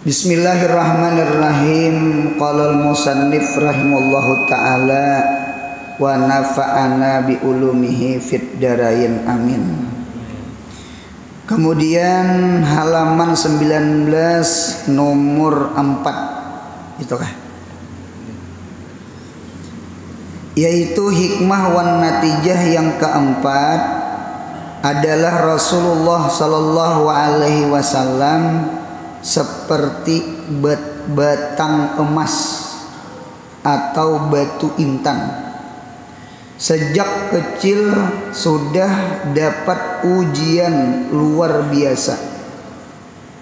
Bismillahirrahmanirrahim. Qala al-musannif rahimallahu taala wa nafa'ana bi ulumihi fid darain amin. Kemudian halaman 19 nomor 4 itukah? Yaitu hikmah wan natijah yang keempat adalah Rasulullah sallallahu alaihi wasallam seperti batang emas atau batu intan. Sejak kecil sudah dapat ujian luar biasa,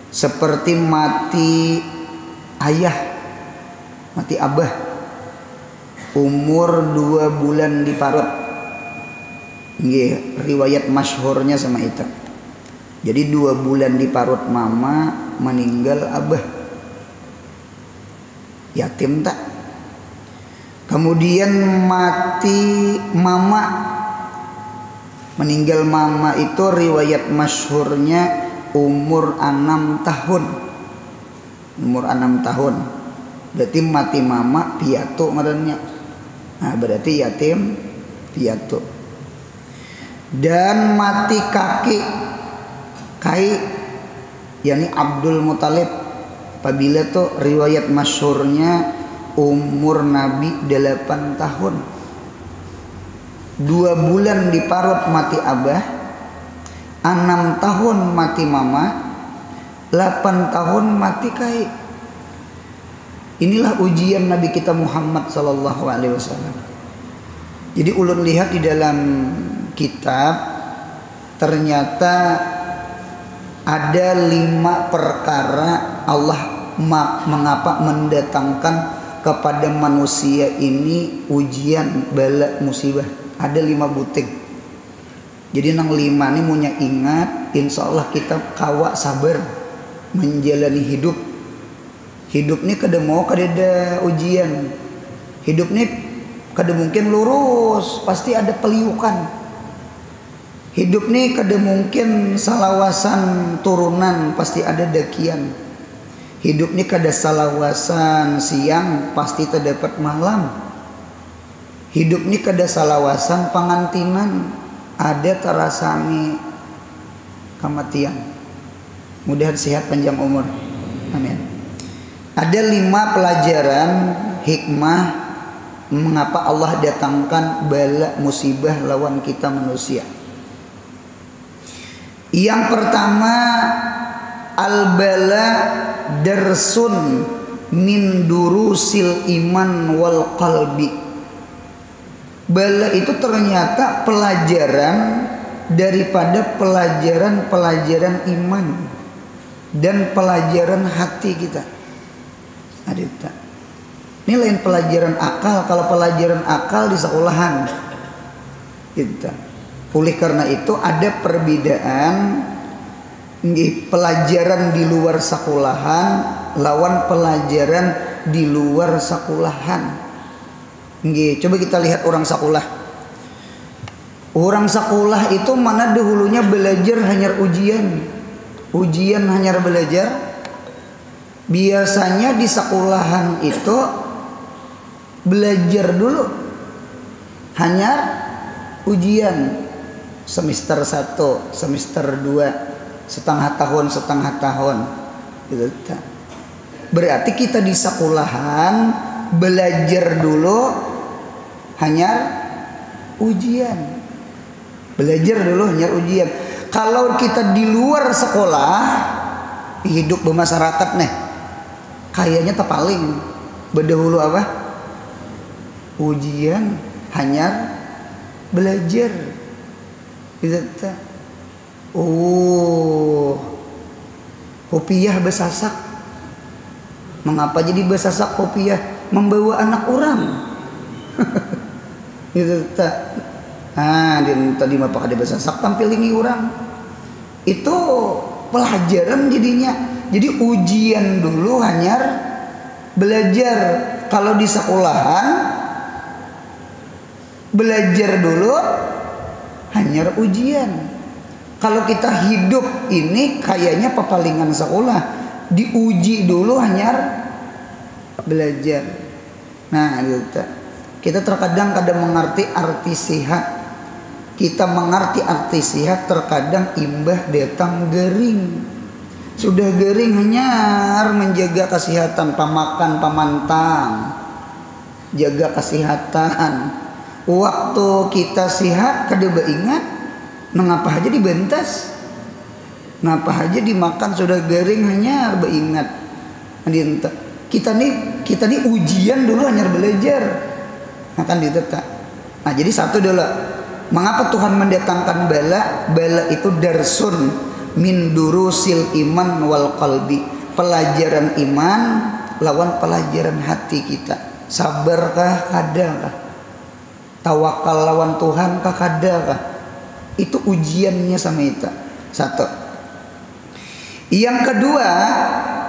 seperti mati ayah, mati abah, umur 2 bulan di parut. Nggih, riwayat masyhurnya sama itu. Jadi 2 bulan di parut mama, meninggal abah, yatim tak. Kemudian mati mama, meninggal mama itu riwayat masyhurnya umur 6 tahun. Umur 6 tahun. Berarti mati mama piatu ngarannya. Nah, berarti yatim piatu. Dan mati kakek Kai yakni Abdul Muthalib, apabila tuh riwayat masyhurnya umur Nabi 8 tahun. 2 bulan di parut mati abah, 6 tahun mati mama, 8 tahun mati kai. Inilah ujian Nabi kita Muhammad sallallahu alaihi wasallam. Jadi ulun lihat di dalam kitab ternyata ada 5 perkara Allah mengapa mendatangkan kepada manusia ini ujian, bala, musibah. Ada 5 buting. Jadi nang 5 ini punya ingat, insya Allah kita kawa sabar menjalani hidup. Hidup ini kada mau kada ada ujian. Hidup ini kada mungkin lurus, pasti ada peliukan. Hidup nih kada mungkin salawasan turunan, pasti ada dakian. Hidup nih kada salawasan siang, pasti terdapat malam. Hidup nih kada salawasan pangantinan, ada terasani kematian. Mudah sehat panjang umur, amin. Ada 5 pelajaran hikmah mengapa Allah datangkan bala musibah lawan kita manusia. Yang pertama, al-bala darsun min durusil iman wal qalbi. Bala itu ternyata pelajaran daripada pelajaran iman dan pelajaran hati kita. Ada tak? Ini lain pelajaran akal. Kalau pelajaran akal di sekolahan kita. Oleh karena itu ada perbedaan pelajaran di luar sekolahan lawan pelajaran di luar sekolahan. Coba kita lihat orang sekolah. Orang sekolah itu mana dahulunya belajar hanya ujian. Ujian hanya belajar. Biasanya di sekolahan itu belajar dulu hanya ujian. Semester 1, semester 2, setengah tahun gitu. Berarti kita di sekolahan belajar dulu hanya ujian. Belajar dulu hanya ujian. Kalau kita di luar sekolah, hidup bermasyarakat nih, kayaknya terpaling berdahulu apa? Ujian hanya belajar. Oh, kopiah besasak. Mengapa jadi besasak kopiah? Membawa anak orang. Gitu tak. Dia tadi apa ada besasak tampilingi orang. Itu pelajaran jadinya. Jadi ujian dulu hanya belajar. Kalau di sekolahan belajar dulu hanya ujian. Kalau kita hidup ini kayaknya pepalingan sekolah, diuji dulu hanyar belajar. Nah gitu. Kita terkadang mengerti arti sihat. Kita mengerti arti sihat, terkadang imbah datang gering. Sudah gering hanyar menjaga kesehatan, pamakan pamantang, jaga kesehatan. Waktu kita sehat kada ingat mengapa aja dibentas, ngapa aja dimakan sudah garing hanya beingat. Kita nih ujian dulu hanya belajar, akan ditetak. Nah jadi satu dulu, mengapa Tuhan mendatangkan bala? Bala itu darsun min durusil iman wal qalbi, pelajaran iman lawan pelajaran hati kita. Sabarkah kadakah? Tawakal lawan Tuhan kah kadakah? Itu ujiannya sama kita. Satu. Yang kedua,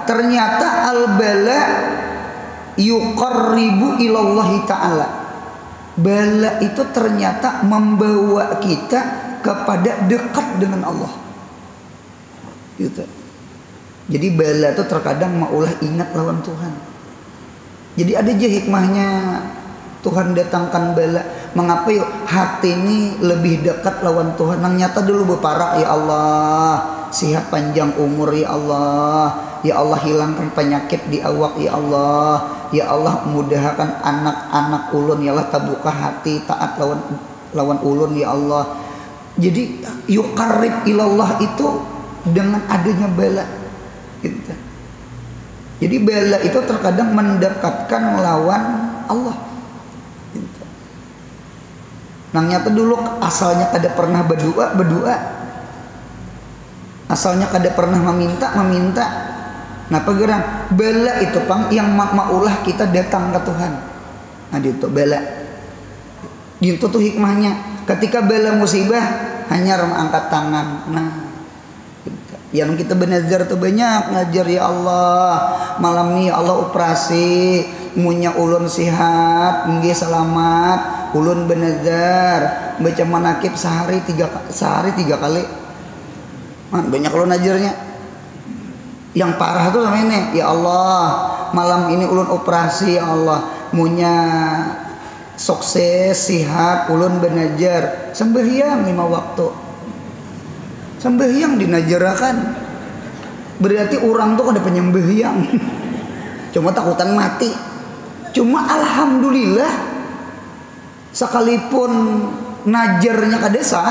ternyata al-bala yuqarribu ilallahi ta'ala. Bala itu ternyata membawa kita kepada dekat dengan Allah. Gitu. Jadi bala itu terkadang maulah ingat lawan Tuhan. Jadi ada aja hikmahnya Tuhan datangkan bala. Mengapa yuk hati ini lebih dekat lawan Tuhan? Nang nyata dulu beparak, ya Allah, sehat panjang umur ya Allah, ya Allah hilangkan penyakit di awak ya Allah, ya Allah mudahkan anak-anak ulun ya Allah, tabuka hati taat lawan ulun ya Allah. Jadi yuqarrib ilallah itu dengan adanya bala gitu. Jadi bala itu terkadang mendekatkan lawan Allah. Nang nyata dulu asalnya kada pernah berdoa, asalnya kada pernah meminta. Nah pegerang bala itu pang yang maulah kita datang ke Tuhan. Nah itu bala. Itu tuh hikmahnya. Ketika bala musibah hanya angkat tangan. Nah yang kita benazar tuh banyak ngajar ya Allah, malam nih Allah operasi, munya ulun sehat, nggih selamat, ulun benazar baca manakib sehari tiga kali. Man, banyak ulun ajarnya. Yang parah tuh sama ini, ya Allah, malam ini ulun operasi ya Allah, munya sukses sehat, ulun benajar, sembahyang 5 waktu. Sembahyang dinajarakan. Berarti orang tuh ada penyembahyang. Cuma takutan mati. Cuma alhamdulillah sekalipun najarnya kadesa,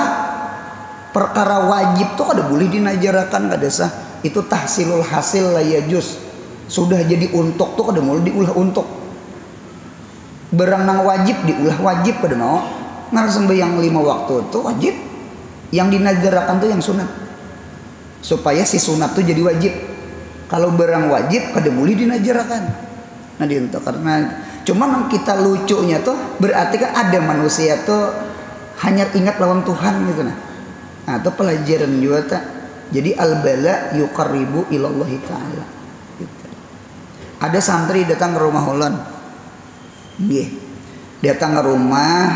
perkara wajib tuh kada boleh dinajarakan kadesa. Itu tahsilul hasil la yajuz. Sudah jadi untuk tuh kada boleh diulah untuk. Barang nang wajib diulah wajib pada mau. Ngar sembahyang 5 waktu itu wajib. Yang dinajarakan tuh yang sunat, supaya si sunat tuh jadi wajib. Kalau barang wajib kada boleh dinajarakan. Nah itu karena cuma kita lucunya tuh berarti kan ada manusia tuh hanya ingat lawan Tuhan gitu nah. Nah itu pelajaran juga tak. Jadi al-bala yuqarribu ilallahi ta'ala gitu. Ada santri datang ke rumah ulun. Nggih. Datang ke rumah,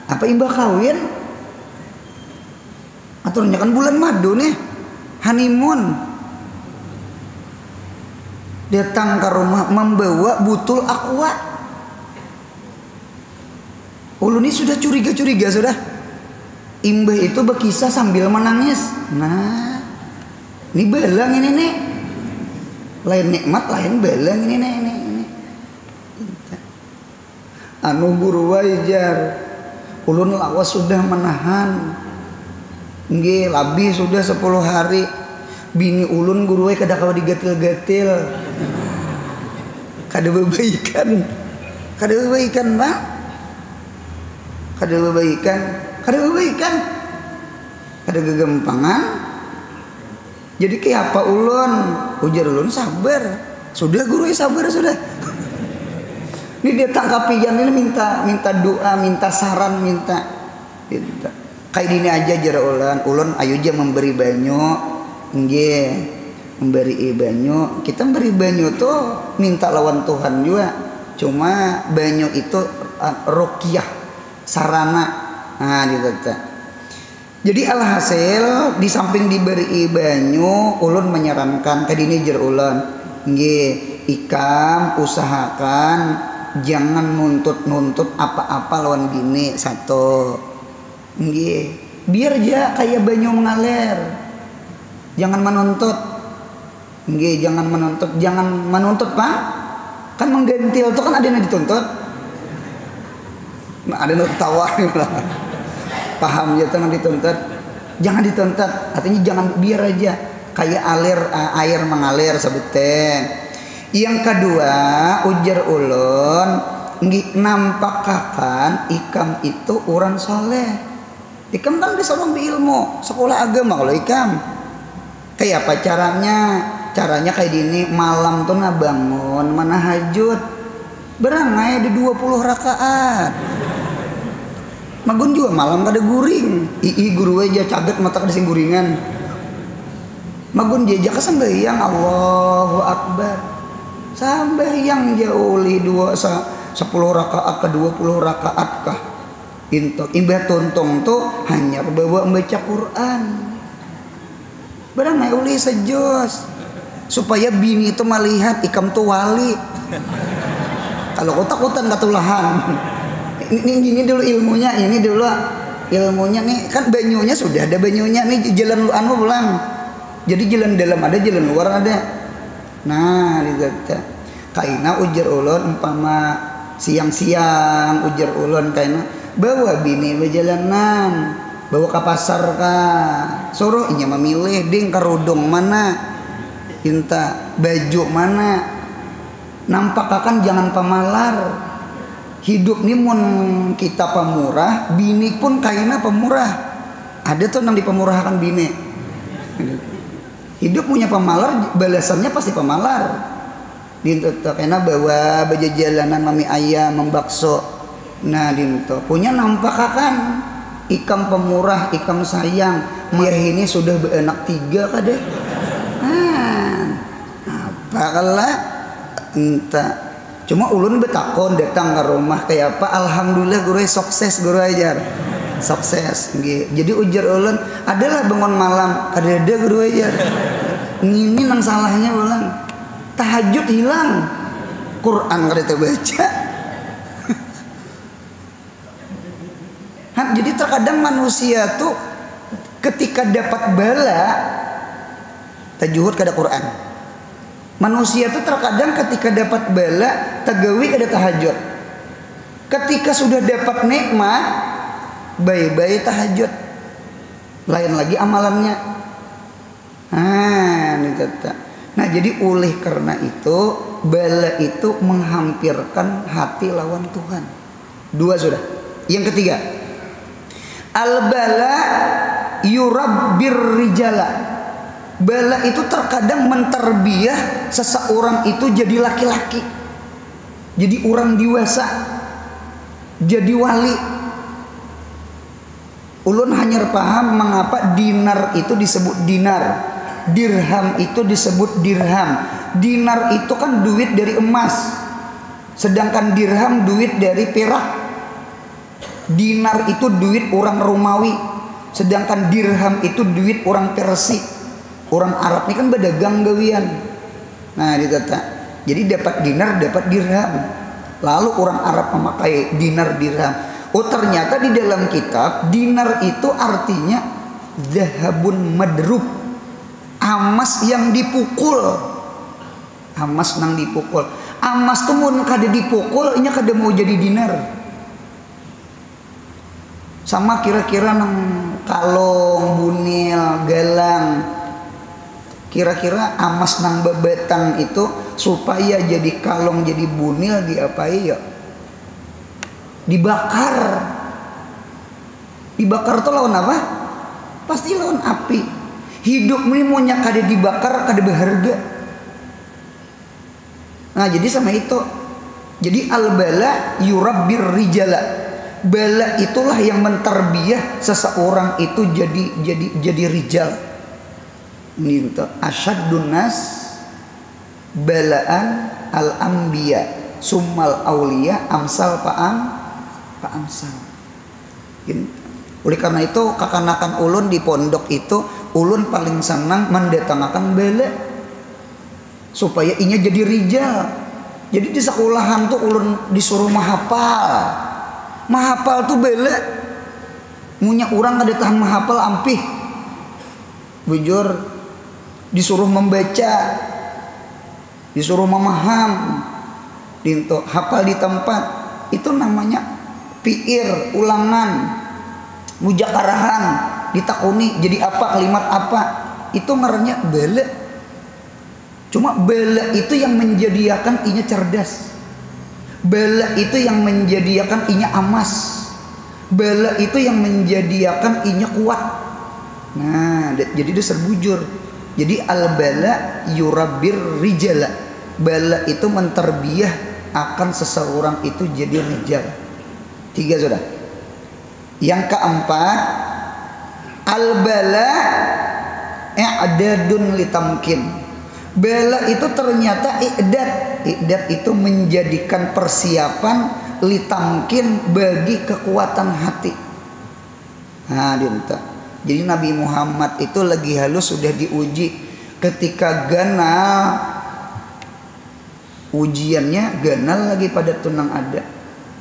apa imbah kawin? Aturnya kan bulan madu nih, honeymoon. Datang ke rumah membawa butul aqua. Ulun ini sudah curiga sudah. Imbah itu berkisah sambil menangis. Nah, ini belang ini nih. Lain nikmat, lain belang ini nih. Anu guru wajar. Ulun lawas sudah menahan. Nggih, labi sudah 10 hari. Bini ulun guru kada kawa digatil-gatil. Kada bebaikan. Bang. Kada bebaikan. Kada gegempangan. Jadi kayak apa ulun? Ujar ulun sabar. Sudah guru sabar sudah. Ini dia tangkapian ini minta doa, minta saran, minta. Kayak gini aja jara ulun ayo aja memberi banyu, nggih, memberi banyu. Kita memberi banyu tuh minta lawan Tuhan juga. Cuma banyu itu ruqyah, sarana. Nah gitu. Jadi alhasil di samping diberi banyu, ulun menyarankan kadini jer ulun, nggih, ikam usahakan jangan nuntut apa-apa lawan bini satu, nggih, biar aja kayak banyu mengalir, jangan menuntut, nggih, jangan menuntut pak, kan menggentil tuh kan ada yang dituntut, ada yang ketawa paham ya, jangan dituntut, artinya jangan, biar aja kayak air mengalir sebetulnya. Yang kedua, ujar ulun, nampakakan ikam itu orang soleh. Ikam kan disorong ilmu, sekolah agama. Kalau ikam kayak apa caranya? Caranya kayak gini, malam tuh bangun manahajud, berangai di 20 rakaat. Magun juga malam kada guring. Guru aja caget mata kada sing guringan. Magun jejak sembahyang Allahu Akbar. Sambahyang jauh li 10 rakaat ke 20 rakaat kah. Intok imbah tontong tuh hanya bawa membaca Quran. Berangai uli sejos supaya bini itu melihat ikam tuh wali. Kalau kau takutan katulahan. Ini dulu ilmunya, nih kan banyunya sudah ada banyunya nih, jalan anu pulang. Jadi jalan dalam ada, jalan luar ada. Nah, dikata kaina ujar ulun umpama siang-siang ujar ulun kaina bawa bini berjalanan, bawa ke pasar kah. Suruh inya memilih ding kerudung mana, minta baju mana. Nampak akan jangan pemalar. Hidup nih mun kita pemurah, bini pun kaina pemurah. Ada tuh yang dipemurahkan bini. Hidup punya pemalar, balasannya pasti pemalar. Dinto kaina bawa baju jalanan mami ayah membakso. Nah dinto punya nampak akan ikam pemurah, ikam sayang. Maya ini sudah beranak 3 kadeh. Apa kalah entah. Cuma ulun betakon datang ke rumah kayak apa, alhamdulillah guru sukses, guru ajar sukses. Jadi ujar ulun adalah bangun malam ada guru ajar. Ini nang salahnya ulang tahajud hilang, Quran kada baca. Jadi terkadang manusia tuh ketika dapat bala tajuhud kada Quran. Manusia itu terkadang ketika dapat bala tagawi kada tahajud. Ketika sudah dapat nikmat baik-baik tahajud. Lain lagi amalannya. Nah, jadi oleh karena itu bala itu menghampirkan hati lawan Tuhan. 2 sudah. Yang ketiga, al bala yurabbir rijala. Bala itu terkadang menterbiah seseorang itu jadi laki-laki, jadi orang dewasa, jadi wali. Ulun hanya paham mengapa dinar itu disebut dinar, dirham itu disebut dirham. Dinar itu kan duit dari emas, sedangkan dirham duit dari perak. Dinar itu duit orang Romawi, sedangkan dirham itu duit orang Persia. Orang Arab ini kan berdagang gawian. Nah ditata. Jadi dapat dinar, dapat dirham. Lalu orang Arab memakai dinar dirham. Oh ternyata di dalam kitab dinar itu artinya zahabun madrub, emas yang dipukul. Emas nang dipukul. Emas tuh mun kada dipukul, inya kada mau jadi dinar. Sama kira-kira nang kalong, bunil, galang. Kira-kira emas nang bebatang itu supaya jadi kalong, jadi bunil diapai ya? Dibakar. Dibakar tuh lawan apa? Pasti lawan api. Hidup ini mau kada dibakar kada berharga. Nah jadi sama itu. Jadi al bala yurabbir rijala. Bala itulah yang menterbiah seseorang itu jadi rijal. Ini untuk asyaddun nas balaan al anbiya summal aulia amsal amsal. Oleh karena itu kakanakan ulun di pondok itu ulun paling senang mendatangkan bala supaya inya jadi rijal. Jadi di sekolahan tuh ulun disuruh mahapal tuh bala. Munya orang kada tahan mahapal ampih. Bujur disuruh membaca, disuruh memaham, dinto hafal di tempat, itu namanya piir, ulangan, mujakarahan, ditakuni jadi apa kalimat apa, itu ngarannya bala. Cuma bala itu yang menjadikan inya cerdas, bala itu yang menjadikan inya amas, bala itu yang menjadikan inya kuat. Nah, jadi dia serbujur. Jadi al-bala yurabbir rijala. Bala itu menterbiah akan seseorang itu jadi rijal. 3 sudah. Yang keempat, al-bala i'dadun litamkin. Bala itu ternyata i'dad itu menjadikan persiapan litamkin bagi kekuatan hati. Nah, dinta. Jadi Nabi Muhammad itu lagi halus sudah diuji ketika ganal, ujiannya ganal lagi pada tunang ada.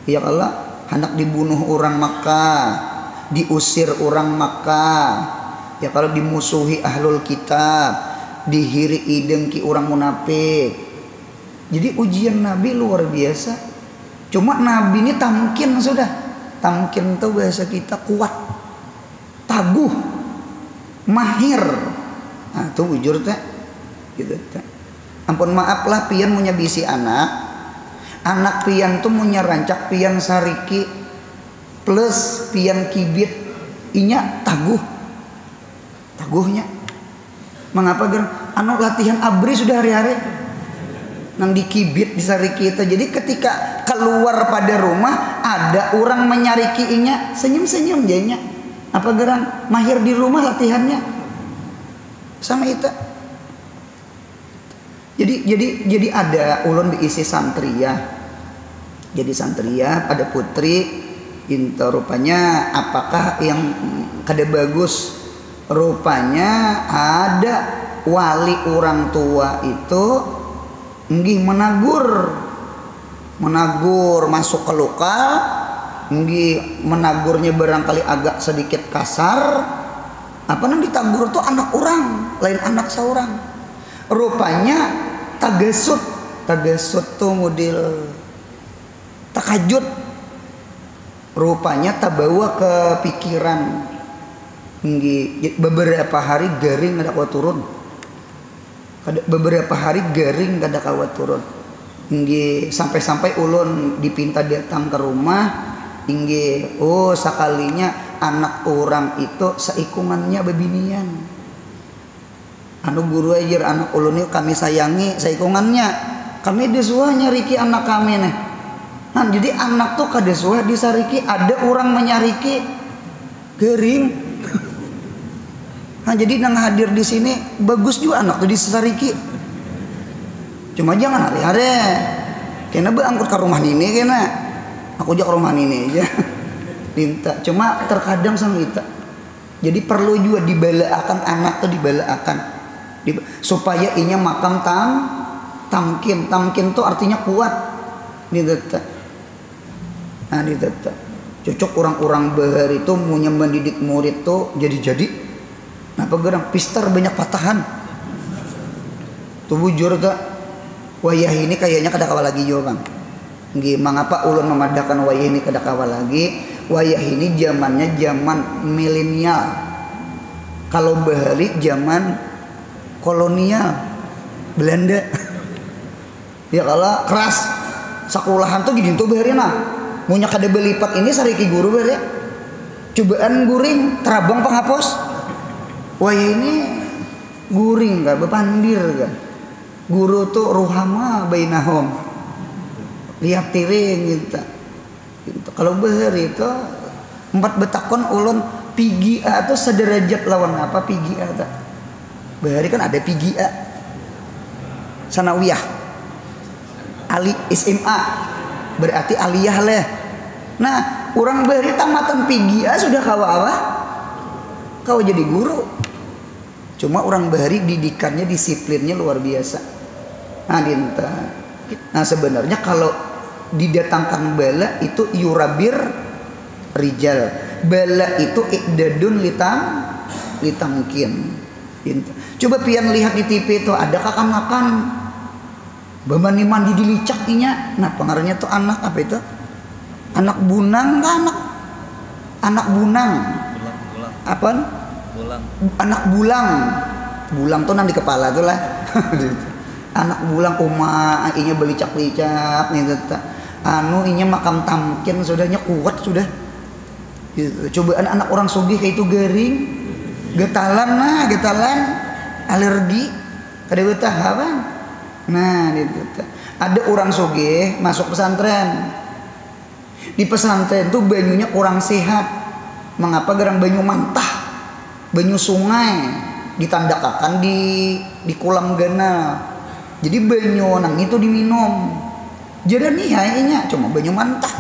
Ya Allah, hendak dibunuh orang Makkah, diusir orang Makkah. Ya kalau dimusuhi ahlul kitab, dihiri idengki orang munafik. Jadi ujian Nabi luar biasa. Cuma Nabi ini tamkin sudah. Tamkin itu bahasa kita kuat, taguh, mahir. Nah, itu ujur teh. Gitu teh. Ampun maaf lah pian punya bisi anak. Anak pian tuh punya rancak pian sariki plus pian kibit. Inya taguh. Taguhnya. Mengapa ger anu latihan abri sudah hari-hari. Nang dikibit di sariki itu. Jadi ketika keluar pada rumah ada orang menyariki inya, senyum-senyum jadinya. Apa gerang mahir di rumah latihannya sama itu. Jadi ada ulun diisi santria. Jadi santria ada putri itu rupanya apakah yang kada bagus, rupanya ada wali orang tua itu nggih menagur masuk ke lokal. Nggih menagurnya barangkali agak sedikit kasar. Apa nang ditagur tuh anak orang, lain anak seorang. Rupanya tagasut tuh model takajut. Rupanya tabawa ke pikiran. Nggih beberapa hari garing kada kawa turun. Beberapa hari garing kada kawa turun. Nggih sampai-sampai ulun dipinta datang ke rumah. Inggih, oh sekalinya anak orang itu seikungannya bebinian. Anu guru ajar anak ulun ini kami sayangi seikungannya. Kami desuah nyariki anak kami nih. Nah, jadi anak tuh kadesuah disariki ada orang menyariki gering. Nah, jadi nang hadir di sini bagus juga anak tuh disariki. Cuma jangan hari-hari. Kena berangkut ke rumah nini kena. Aku aja ke rumah ini aja minta. Cuma terkadang sama kita. Jadi perlu juga dibalaakan anak tuh dibalaakan supaya inya makam tamkin. Tamkin tuh artinya kuat. Nah, cocok orang-orang bahar itu punya mendidik murid tuh jadi. Napa gerang pistar banyak patahan. Tuh bujur tuh. Wayah ini kayaknya kada kawa lagi yo bang. Nggih, mengapa ulun memadahkan wayah ini kada kawa lagi? Wayah ini zamannya zaman milenial. Kalau bahari zaman kolonial Belanda. Ya kalau keras sekolahan tuh gini tuh bahari nah. Munya kada belipat ini sariki guru bahari. Cobaan guring terabang penghapus. Wayah ini guring gak bepandir gak. Guru tuh ruhama bainahum. Lihat tiring gitu. Kalau bahari itu 4 betakon ulun PGA atau sederajat lawan apa PGA tak? Bahari kan ada PGA sanawiyah ali SMA berarti aliyah leh. Nah Orang bari tamatan pigia sudah kawa apa? Kau jadi guru. Cuma orang bari didikannya, disiplinnya luar biasa. Nah sebenarnya kalau didatangkan bala itu yurabir rijal. Bala itu ikdadun litamkin. Coba pian lihat di TV itu ada kakan-kakan bamani mandi dilicaknya. Nah pengaruhnya tuh anak apa itu? Anak bunang kan? Anak bunang. Apa? Anak bulang. Bulang tuh nang di kepala tuh lah. Anak bulang inya belicak-licak nih anu inya makam tamkin sudahnya kuat sudah. Gitu. Coba anak orang sugih kayak itu garing, getalan alergi kada tahapan. Nah gitu. Ada orang sugih masuk pesantren. Di pesantren tuh banyunya kurang sehat. Mengapa garang banyu mantah, banyu sungai ditandakakan di kolam ganal. Jadi banyu nang itu diminum. Jadi nih kayaknya cuma banyu mantah.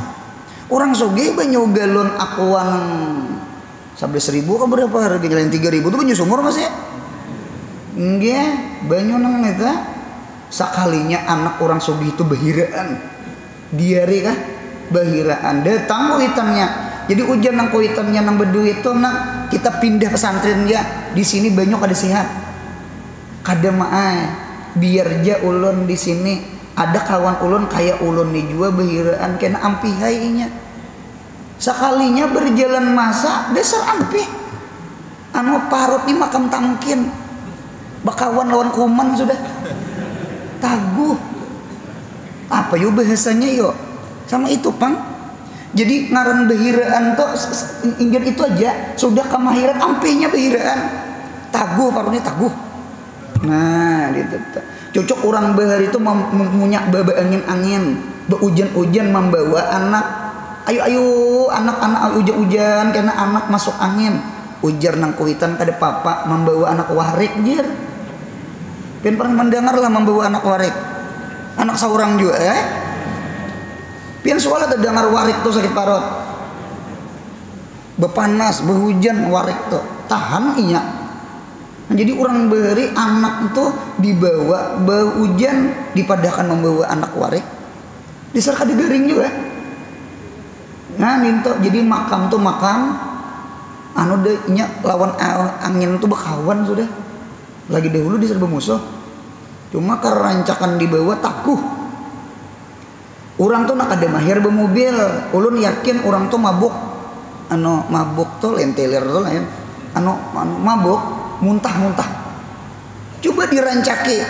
Orang sugih banyu galon aqua nang sampai 1.000 ke berapa harga jalan 3.000 tuh banyu sumur Mas ya? Enggak, banyu nang itu sekalinya anak orang sugih itu bahiraan. Diare kah? Bahiraan datang kuitannya. Jadi hujan nang kuitannya nang beduit itu nang kita pindah pesantren ya. Di sini banyak kada sehat. Kada maai biar ja ulun di sini ada kawan ulun kayak ulun nih jua bahiraan kena ampihainya. Sekalinya berjalan masa dasar ampih. Anu parut di makam tamkin. Bakawan lawan kuman sudah. Taguh. Apa yo bahasanya yo? Sama itu pang. Jadi ngaran bahiraan tuh ingin itu aja sudah kemahiran ampihnya bahiraan. Taguh parutnya taguh. Nah gitu. Cocok orang bahar itu punya baba angin-angin, behujan-hujan membawa anak. Ayo anak-anak hujan-hujan karena anak masuk angin. Ujar nang kuitan kada papa membawa anak warik jer. Pian pernah mendengar lah membawa anak warik. Anak seorang juga Pian soalnya terdengar warik tuh sakit parut. Bepanas, behujan warik tuh tahan inya. Nah, jadi orang beri anak itu dibawa behujan dipadahkan membawa anak warik. Disar kada garing juga. Nah ninto jadi makam tuh makam anu deh nya lawan angin tuh bekawan sudah. Lagi dahulu disar bermusuh. Cuma kerancakan dibawa takuh. Orang tuh nak ada mahir bermobil, ulun yakin orang tuh mabuk, mabuk tuh lenteler tuh lain, mabuk, muntah. Coba dirancaki,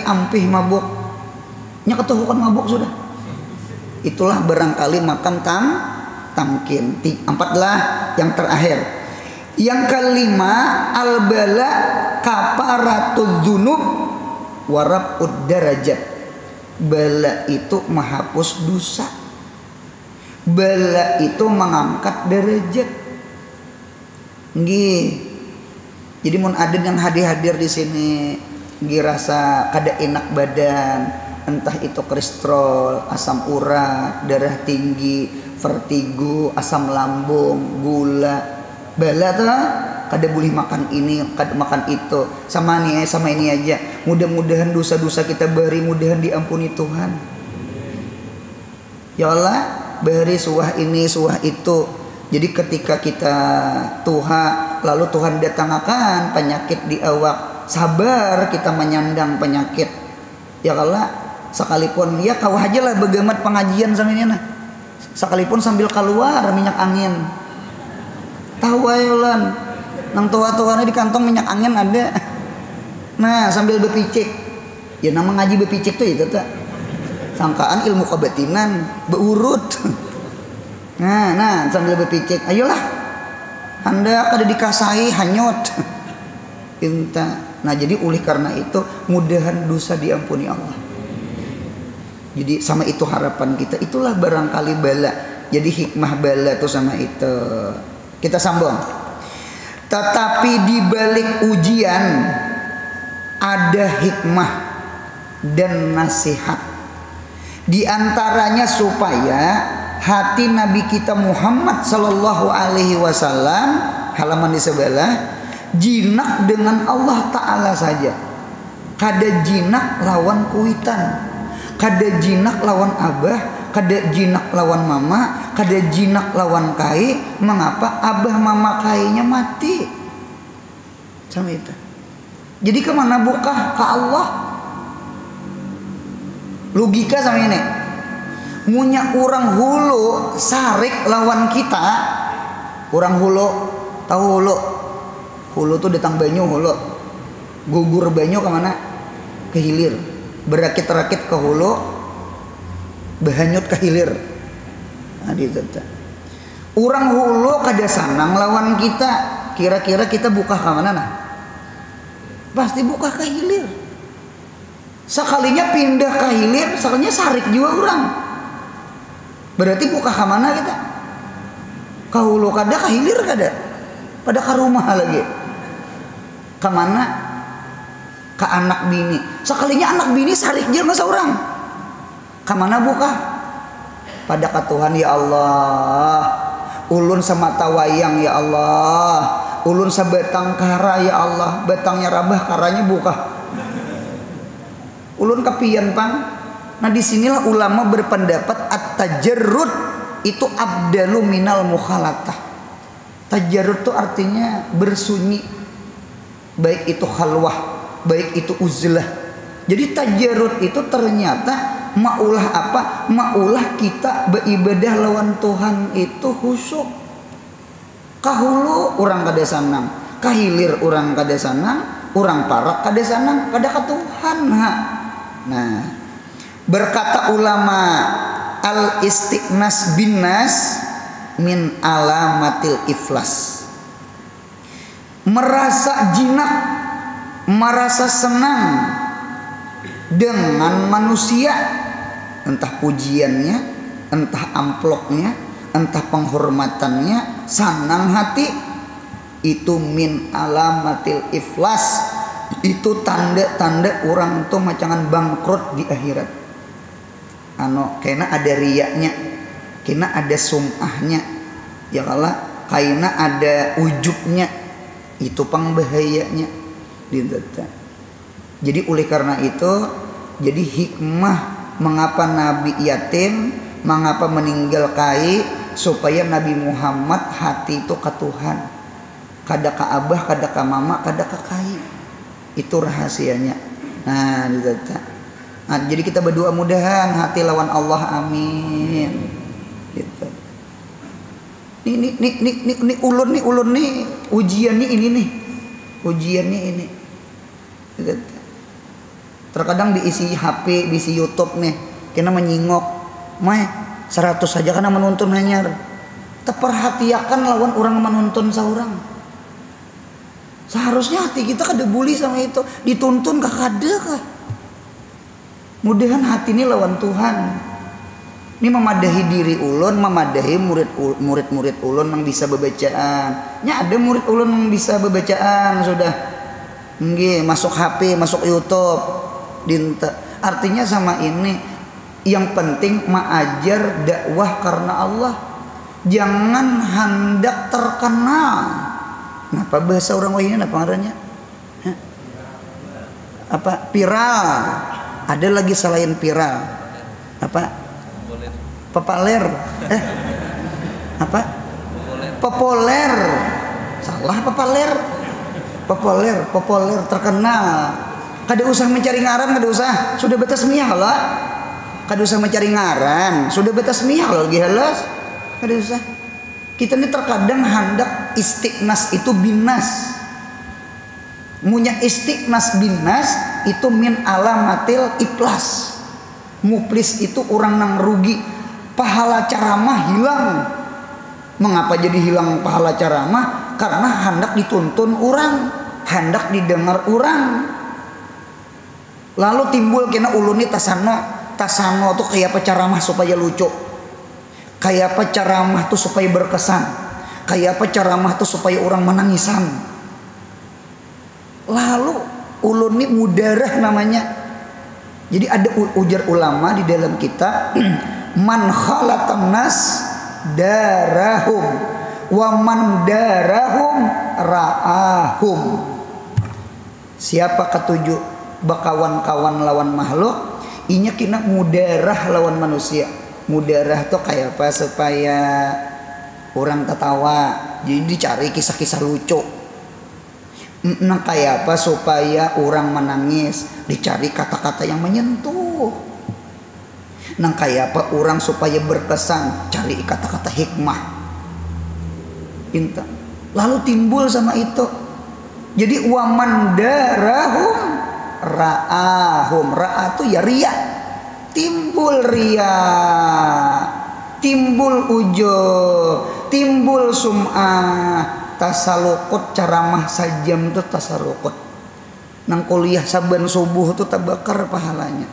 ampih mabuk, nya ketuhukan mabuk sudah. Itulah barangkali makam tamkin. 4 lah yang terakhir. Yang kelima al-bala kaparatul dzunub warabud darajat. Bala itu menghapus dosa. Bala itu mengangkat derajat. Nggih. Jadi mun ada yang hadir di sini nggih rasa kada enak badan, entah itu kolesterol, asam urat, darah tinggi, vertigo, asam lambung, gula. Bala tuh kada boleh makan ini, kada makan itu. Sama ini aja. Mudah-mudahan dosa-dosa kita bari mudahan diampuni Tuhan. Ya Allah, bari suah ini, suah itu. Jadi ketika kita tuha, lalu Tuhan datangkan penyakit di awak, sabar kita menyandang penyakit. Ya Allah, sekalipun ya kau aja lah begamat pengajian sama ini nah. Sekalipun sambil keluar minyak angin. Tahu ayolan. Nang tua-tuanya di kantong minyak angin ada. Nah sambil berpicik. Ya nama ngaji berpicik tuh itu tak. Sangkaan ilmu kebatinan beurut. Nah sambil berpicik. Ayolah. Anda kada dikasai hanyut. Inta. Nah jadi oleh karena itu mudahan dosa diampuni Allah. Jadi sama itu harapan kita. Itulah barangkali bala. Jadi hikmah bala tuh sama itu. Kita sambung. Tetapi di balik ujian ada hikmah dan nasihat. Di antaranya supaya hati Nabi kita Muhammad sallallahu alaihi wasallam, halaman di sebelah, jinak dengan Allah Ta'ala saja. Kada jinak lawan kuitan, kada jinak lawan abah, kada jinak lawan mama, kada jinak lawan kai. Mengapa? Abah mama kainya mati. Sama itu. Jadi kemana buka? Ke Allah. Logika sama ini. Munya orang hulu sarik lawan kita. Orang hulu, tahu hulu? Hulu tuh datang banyu hulu. Gugur banyu kemana? Ke hilir. Berakit-rakit ke hulu, bahanyut ke hilir. Nah, orang hulu kada sanang lawan kita. Kira-kira kita buka ke mana nah? Pasti buka ke hilir. Sekalinya pindah ke hilir, sekalinya sarik juga orang. Berarti buka ke mana kita? Ke hulu kada, ke hilir kada. Pada ke rumah lagi. Ke mana? Ke anak bini. Sekalinya anak bini sarik dia masa orang. Ke mana buka? Pada ke Tuhan, ya Allah. Ulun sama tawayang ya Allah. Ulun sabatang kara ya Allah. Batangnya rabah, karanya buka. Ulun kepian pang. Nah disinilah ulama berpendapat at-tajarrud itu abdalu minal mukhalatah. Tajarrud itu artinya bersunyi, baik itu khalwah, baik itu uzlah. Jadi tajarrud itu ternyata maulah apa? Maulah kita beribadah lawan Tuhan itu khusyuk. Kahulu orang kada sanang, kahilir orang kada sanang, orang parak kada sanang, kada ka Tuhan. Nah, berkata ulama, al istiqnas bin nas min alamatil iflas. Merasa jinak, merasa senang dengan manusia, entah pujiannya, entah amplopnya, entah penghormatannya, senang hati, itu min alamatil iflas. Itu tanda-tanda orang tuh macangan bangkrut di akhirat. Kena ada riyaknya, kena ada sum'ahnya, ya kalah, kena ada ujubnya. Itu pangbahayanya. Jadi oleh karena itu, jadi hikmah mengapa Nabi yatim, mengapa meninggal kai, supaya Nabi Muhammad hati itu ke Tuhan. Kada ka abah, kada ka mama, kada ka kai. Itu rahasianya. Nah, jadi kita berdoa mudahan hati lawan Allah, amin. Gitu. Ini ulun nih ujian nih ini nih. Ujiannya ini. Gitu. Terkadang diisi HP, diisi YouTube nih, kena menyingok. 100 saja karena menuntun hanyar. Terperhatiakan lawan orang menuntun seorang. Seharusnya hati kita kada bully sama itu, dituntun kah kada kah? Mudahan hati ini lawan Tuhan. Ini memadahi diri ulun, memadahi murid-murid ulun yang bisa bebacaan. Nya ada murid ulun yang bisa bebacaan sudah. Nggih, masuk HP, masuk YouTube. Artinya sama ini, yang penting mengajar dakwah karena Allah. Jangan hendak terkenal. Kenapa bahasa orang wahini apa ngarannya? Apa? Viral. Ada lagi selain viral. Apa? Populer. Apa? Populer. Salah populer. Populer terkenal. Kada usah mencari ngaran, kada usah. Sudah batas miyah lah. Kada usah mencari ngaran, sudah batas miyah lagi halas. Kada usah. Kita ini terkadang hendak istiqnas itu binas. Munya istiqnas binas itu min alamatil iflas. Muflis itu orang nang rugi. Pahala ceramah hilang. Mengapa jadi hilang pahala ceramah? Karena hendak dituntun orang, hendak didengar orang. Lalu timbul kena uluni tasano tuh kayak apa ceramah supaya lucu. Kayak apa ceramah tuh supaya berkesan. Kayak apa ceramah tuh supaya orang menangisan. Lalu ulun ini mudarah namanya. Jadi ada ujar ulama di dalam kitab Man khalaqan nas darahum wa man darahum ra'ahum. Siapa ketujuh bakawan-kawan lawan makhluk, inya kena mudarah lawan manusia. Mudarah tuh kayak apa? Supaya orang tertawa, jadi dicari kisah-kisah lucu. Nah kayak apa? Supaya orang menangis, dicari kata-kata yang menyentuh. Nah kayak apa? Orang supaya berkesan, cari kata-kata hikmah. Inta. Lalu timbul sama itu. Jadi waman darahum ra'ahum. Ra'a itu ya ria. Timbul ria, timbul ujub, timbul sum'ah. Tasalukut ceramah sajam tuh tasalukut. Nang kuliah saban subuh tuh terbakar pahalanya.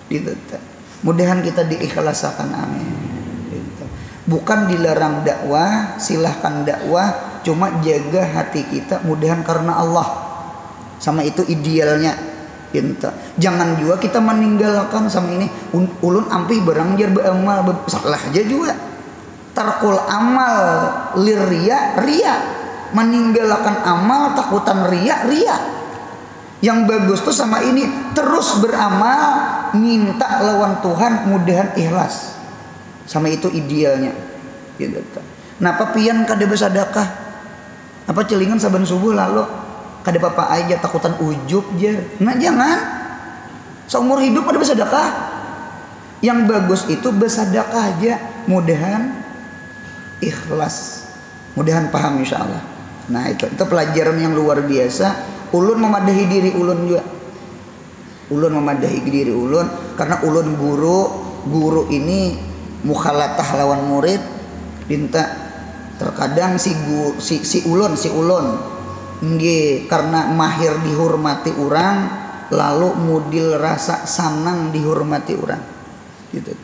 Gitu. Mudahan kita diikhlasakan, amin. Gitu. Bukan dilarang dakwah, silahkan dakwah, cuma jaga hati kita mudahan karena Allah. Sama itu idealnya. Gitu. Jangan juga kita meninggalkan sama ini ulun ampih barang jar beramal salah aja juga. Tarkul amal liria ria. Meninggalkan amal takutan ria. Yang bagus tuh sama ini terus beramal, minta lawan Tuhan, mudahan ikhlas. Sama itu idealnya. Gitu. Nah papian kada bersedekah. Apa celingan saban subuh lalu kada apa aja takutan ujub jar. Nah jangan. Seumur hidup ada bersedekah. Yang bagus itu bersedekah aja, mudahan ikhlas. Mudahan paham insyaallah. Nah itu pelajaran yang luar biasa. Ulun memadahi diri ulun juga. Ulun memadahi diri ulun karena ulun guru ini mukhalatah lawan murid. Dinta terkadang si ulun nggih karena mahir dihormati orang lalu mudil rasa sanang dihormati orang. Gitu.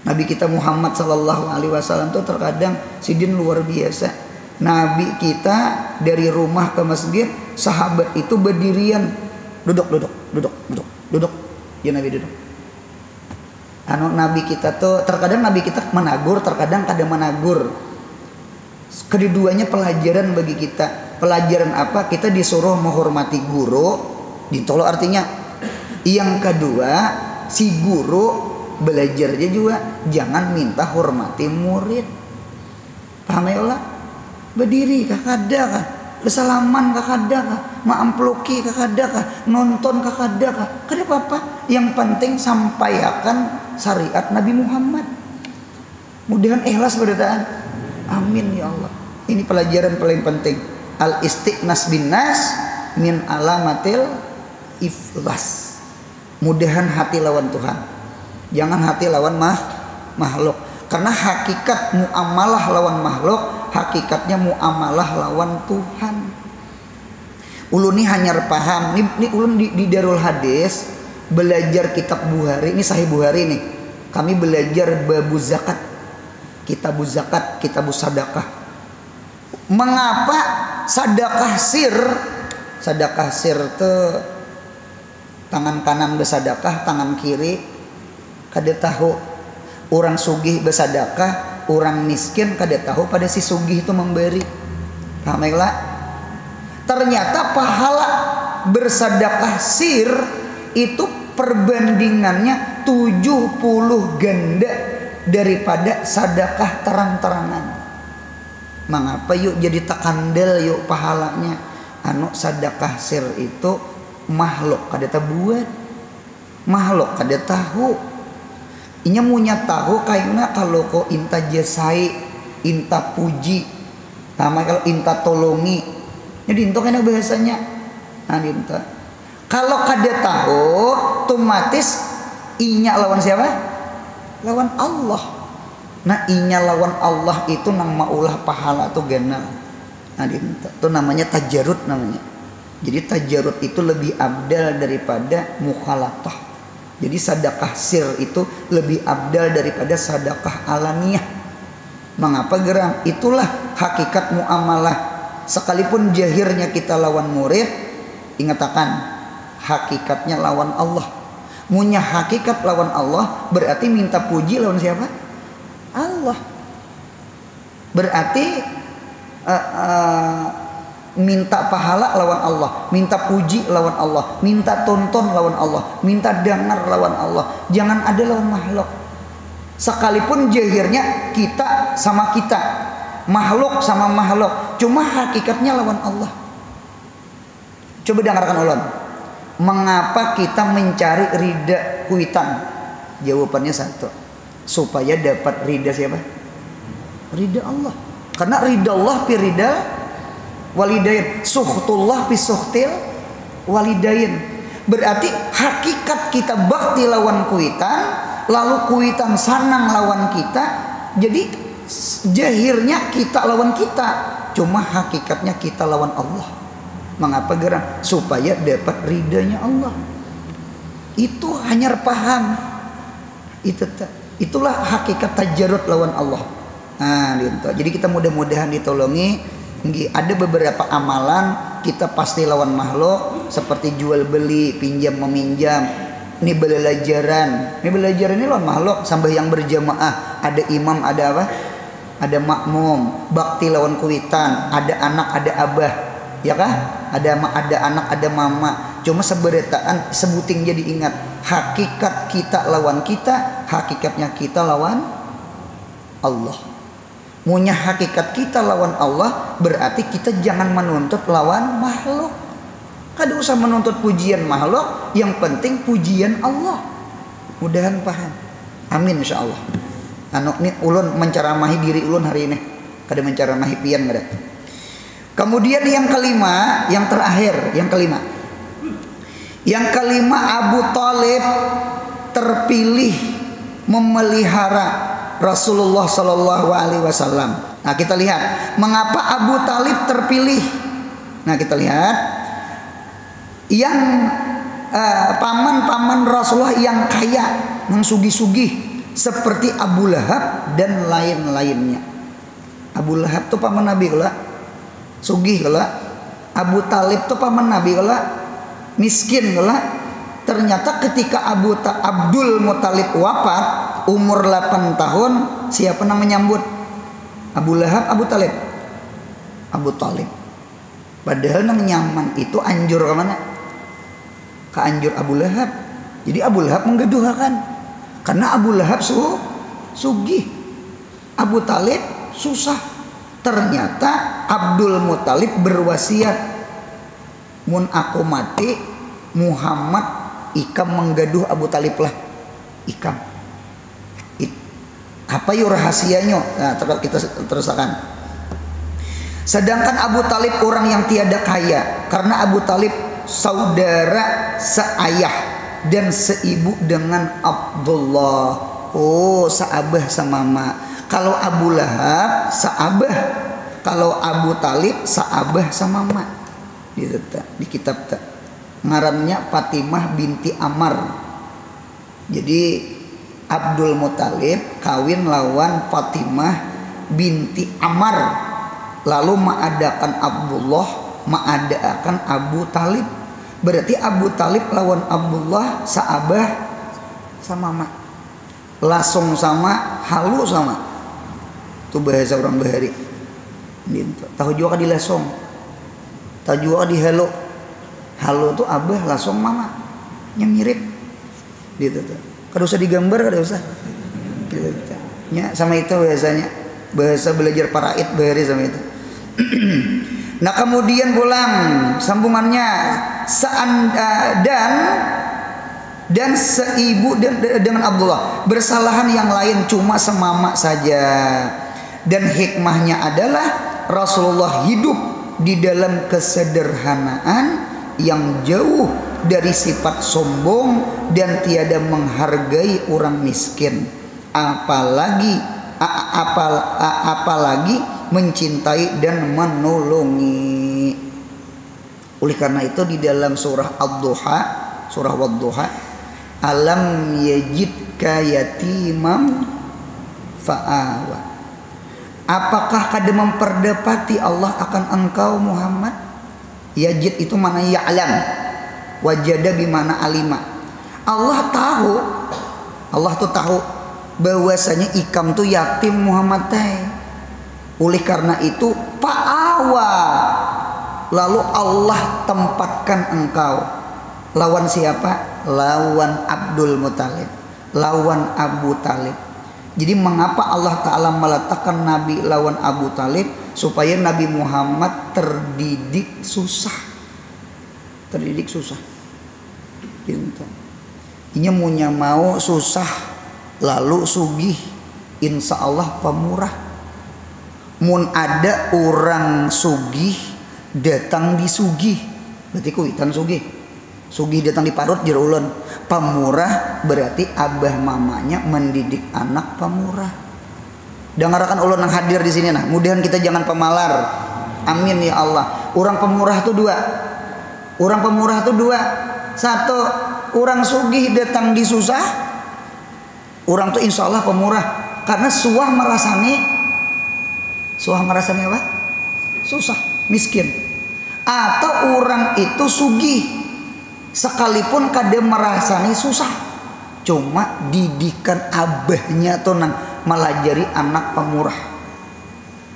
Nabi kita Muhammad sallallahu alaihi wasallam tuh terkadang sidin luar biasa. Nabi kita dari rumah ke masjid, sahabat itu berdirian, duduk. Ya Nabi duduk. Nabi kita tuh terkadang Nabi kita menagur, terkadang kada menagur. Keduanya pelajaran bagi kita. Pelajaran apa? Kita disuruh menghormati guru, ditolak artinya. Yang kedua, si guru belajarnya juga jangan minta hormati murid. Paham ya Allah? Berdiri kakada kah? Bersalaman kakada kah? Maamploki kakada kah? Nonton kakada kah? Kada apa-apa. Yang penting sampaikan syariat Nabi Muhammad. Mudahan ikhlas berdaan. Amin ya Allah. Ini pelajaran paling penting. Al istiqnas bin nas min alamatil iflas. Mudahan hati lawan Tuhan. Jangan hati lawan makhluk. Karena hakikat muamalah lawan makhluk, hakikatnya muamalah lawan Tuhan. Ulun ini hanya paham. Ini ulun di Darul Hadis belajar kitab Bukhari. Ini Sahih Bukhari nih. Kami belajar babu zakat, kitab zakat, kitab sedekah. Mengapa sedekah sir? Sedekah sir tuh tangan kanan bersedekah, tangan kiri kada tahu. Orang sugih bersedekah, orang miskin kada tahu pada si sugih itu memberi. Paham ya? Ternyata pahala bersedekah sir itu perbandingannya 70 ganda daripada sedekah terang-terangan. Mengapa yuk jadi takandel yuk pahalanya? Sedekah sir itu makhluk kada tabuat. Makhluk kada tahu. Inya punya tahu kayaknya kalau kok inta jasai, inta puji, sama kalau inta tolongi. Jadi itu kayaknya bahasanya. Inta. Kalau kada tahu, otomatis inya lawan siapa? Lawan Allah. Nah inya lawan Allah itu nang maulah pahala tuh ganal. Itu namanya tajarut namanya. Jadi tajarut itu lebih abdal daripada mukhalatah. Jadi sedekah sir itu lebih abdal daripada sedekah alaniyah. Mengapa geram? Itulah hakikat muamalah. Sekalipun jahirnya kita lawan murid, ingatakan hakikatnya lawan Allah. Munya hakikat lawan Allah berarti minta puji lawan siapa? Allah. Berarti minta pahala lawan Allah, minta puji lawan Allah, minta tonton lawan Allah, minta dengar lawan Allah. Jangan ada lawan makhluk. Sekalipun jahirnya kita sama kita, makhluk sama makhluk, cuma hakikatnya lawan Allah. Coba dengarkan ulun. Mengapa kita mencari ridha kuitan? Jawabannya satu, supaya dapat ridha siapa? Ridha Allah. Karena ridha Allah pi ridha walidain, suhtullah fi suhtil walidain. Berarti hakikat kita bakti lawan kuitan, lalu kuitan sanang lawan kita. Jadi jahirnya kita lawan kita, cuma hakikatnya kita lawan Allah. Mengapa geram? Supaya dapat ridhanya Allah. Itu hanya paham. Itulah hakikat tajarrud lawan Allah. Nah, gitu. Jadi kita mudah-mudahan ditolongi. Ada beberapa amalan kita pasti lawan makhluk, seperti jual beli, pinjam meminjam. Ini belajaran. Ini belajaran ini lawan makhluk. Sampai yang berjamaah, ada imam, ada apa? Ada makmum. Bakti lawan kuitan. Ada anak, ada abah. Ya kah? Ada anak, ada mama. Cuma seberataan sebuting jadi ingat. Hakikat kita lawan kita, hakikatnya kita lawan Allah. Munya hakikat kita lawan Allah, berarti kita jangan menuntut lawan makhluk. Kada usah menuntut pujian makhluk, yang penting pujian Allah. Mudahan paham. Amin insyaallah. Ini ulun menceramahi diri ulun hari ini. Kada menceramahi pian kada. Kemudian yang kelima, yang terakhir, yang kelima. Yang kelima, Abu Thalib terpilih memelihara Rasulullah Shallallahu Alaihi Wasallam. Nah kita lihat mengapa Abu Thalib terpilih. Nah kita lihat yang paman-paman Rasulullah yang kaya, yang sugih-sugih seperti Abu Lahab dan lain-lainnya. Abu Lahab tuh paman Nabi kalau sugih kalau. Abu Thalib tuh paman Nabi kalau miskin kalau. Ternyata ketika Abdul Muthalib wafat umur 8 tahun, siapa yang menyambut? Abu Lahab, Abu Thalib? Abu Thalib. Padahal yang nyaman itu anjur ke mana? Ke anjur Abu Lahab. Jadi Abu Lahab menggeduhakan. Karena Abu Lahab sugih. Abu Thalib susah. Ternyata Abdul Muthalib berwasiat, mun aku mati Muhammad ikam menggaduh Abu Thalib lah. Ikam. Apa yuk rahasianya? Nah, kita teruskan. Sedangkan Abu Thalib orang yang tiada kaya, karena Abu Thalib saudara seayah dan seibu dengan Abdullah. Oh, seabah sama mama. Kalau Abu Lahab seabah, kalau Abu Thalib seabah sama mama. Di kitab tak. Ngarannya Fatimah binti Amar. Jadi Abdul Muthalib kawin lawan Fatimah binti Amar. Lalu mengadakan Abdullah, mengadakan Abu Thalib. Berarti Abu Thalib lawan Abdullah saabah sama mak. Langsung sama, halu sama. Itu bahasa orang Bahari. Tahu juga di lasong. Tahu juga di halo. Halo tuh abah langsung mama, yang mirip, gitu tuh. Kada usah digambar, kada usah. Gitu. Ya, sama itu bahasanya, bahasa belajar paraid bahari sama itu. Nah kemudian pulang sambungannya dan seibu dengan Abdullah bersalahan yang lain cuma semama saja. Dan hikmahnya adalah Rasulullah hidup di dalam kesederhanaan yang jauh dari sifat sombong dan tiada menghargai orang miskin, apalagi mencintai dan menolongi. Oleh karena itu di dalam surah Ad-Duha, surah Wad-Duha, alam yajidka yatimam fa'awa. Apakah kada memperdapati Allah akan engkau Muhammad? Yajid itu mana ya'lam, wajada bimana alima. Allah tuh tahu bahwasanya ikam tuh yatim Muhammad teh. Oleh karena itu fa'awa, lalu Allah tempatkan engkau lawan siapa? Lawan Abdul Muthalib, lawan Abu Talib. Jadi mengapa Allah Ta'ala meletakkan Nabi lawan Abu Talib? Supaya Nabi Muhammad terdidik susah. Terdidik susah. Ini munya mau susah lalu sugih, insya Allah pemurah. Mun ada orang sugih datang disugih, berarti kuitan sugih. Sugih datang di parut jerulun. Pemurah berarti abah mamanya mendidik anak pemurah. Dengarkan ulun yang hadir di sini nah. Mudahan kita jangan pemalar. Amin ya Allah. Orang pemurah tuh dua. Orang pemurah tuh dua. Satu, orang sugih datang di susah. Orang tuh insya Allah pemurah. Karena suah merasani apa? Susah, miskin. Atau orang itu sugih sekalipun kada merasani susah, cuma didikan abahnya tuh nang melajari anak pemurah.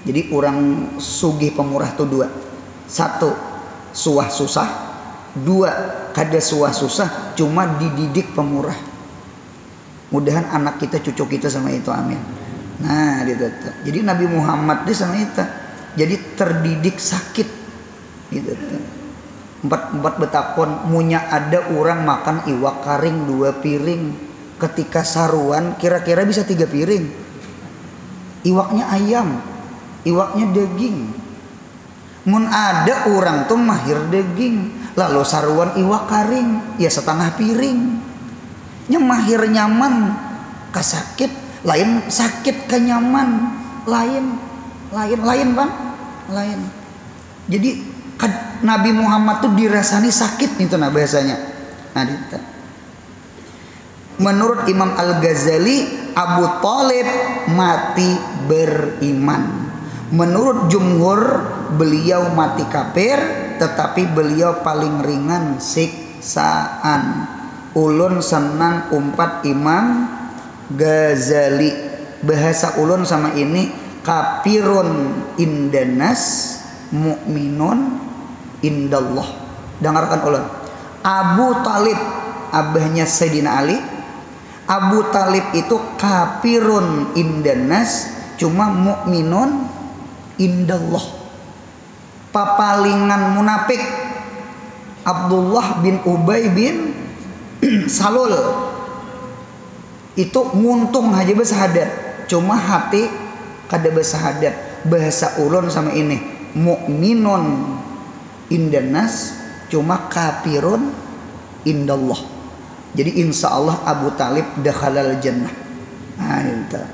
Jadi orang sugih pemurah tuh dua. Satu, suah susah. Dua, kada suah susah, cuma dididik pemurah. Mudahan anak kita, cucu kita sama itu, amin. Nah, gitu. Jadi Nabi Muhammad dia sama itu. Jadi terdidik sakit, gitu. Empat betakon munya ada orang makan iwak karing 2 piring. Ketika saruan kira-kira bisa 3 piring. Iwaknya ayam, iwaknya daging. Mun ada orang tuh mahir daging, lalu saruan iwak karing ya setengah piring. Mahir nyaman kasakit. Lain sakit kenyaman, lain Bang, lain. Jadi Nabi Muhammad tuh dirasani sakit itu nah bahasanya. Nah, menurut Imam Al-Ghazali, Abu Talib mati beriman. Menurut jumhur beliau mati kafir, tetapi beliau paling ringan siksaan. Ulun senang umpat Imam Ghazali. Bahasa ulun sama ini kafirun indanas, mukminun indallah. Dengarkan ulun. Abu Talib abahnya Sayyidina Ali. Abu Talib itu kafirun indanas, cuma mukminun indallah. Papalingan munafik Abdullah bin Ubay bin Salul itu nguntung aja bersahadat, cuma hati kada bersahadat. Bahasa ulun sama ini mukminun indanas, cuma kafirun indallah. Jadi insya Allah Abu Talib dakhalal jannah. Nah,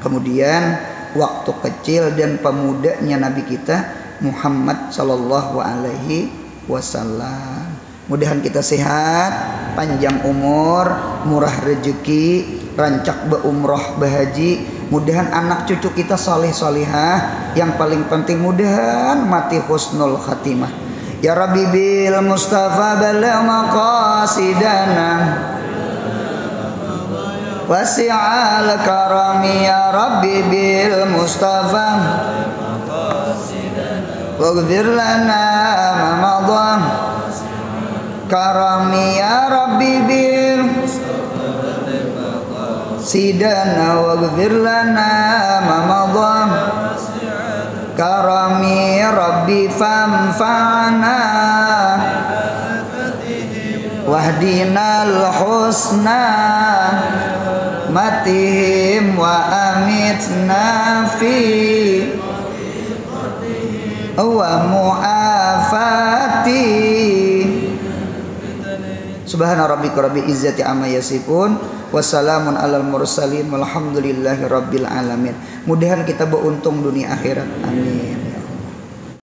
kemudian waktu kecil dan pemudanya Nabi kita Muhammad sallallahu alaihi wasallam. Mudahan kita sehat, panjang umur, murah rezeki, rancak beumroh bahaji. Mudahan anak cucu kita soleh solihah. Yang paling penting mudahan mati husnul khatimah. Ya Rabbi bil Mustafa balagh maqasidana wasi'al karami. Ya Rabbi bil Mustafa waghfir lana ma madha karami. Ya Rabbi bil sidana waghfir lana ma madha karami. Rabbi famfa'na wahdinal husna matihim wa amitna fi wa mu'afati. Subhana rabbika rabbil izzati amma yasifun, wassalamun alal mursalin, walhamdulillahi rabbil alamin. Mudahan kita beruntung dunia akhirat, amin.